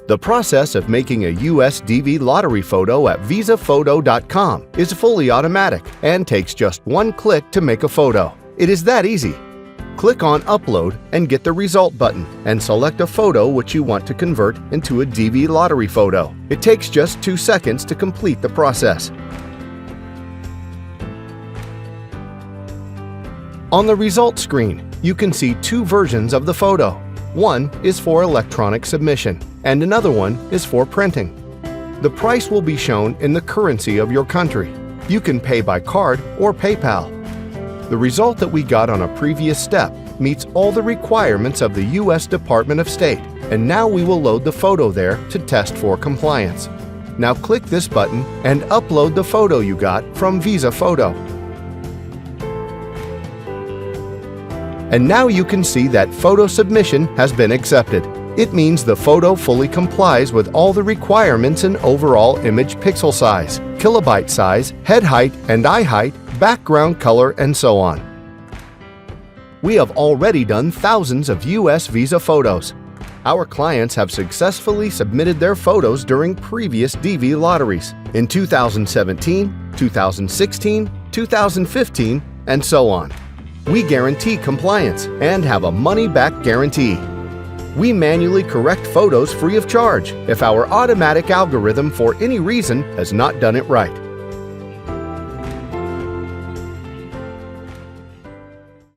The process of making a US DV lottery photo at visaphoto.com is fully automatic and takes just one click to make a photo. It is that easy. Click on Upload and get the Result button and select a photo which you want to convert into a DV lottery photo. It takes just 2 seconds to complete the process. On the result screen, you can see 2 versions of the photo. One is for electronic submission, and another one is for printing. The price will be shown in the currency of your country. You can pay by card or PayPal. The result that we got on a previous step meets all the requirements of the U.S. Department of State, and now we will load the photo there to test for compliance. Now click this button and upload the photo you got from Visa Photo. And now you can see that photo submission has been accepted. It means the photo fully complies with all the requirements in overall image pixel size, kilobyte size, head height and eye height, background color, and so on. We have already done thousands of US Visa photos. Our clients have successfully submitted their photos during previous DV lotteries in 2017, 2016, 2015, and so on. We guarantee compliance and have a money-back guarantee. We manually correct photos free of charge if our automatic algorithm for any reason has not done it right.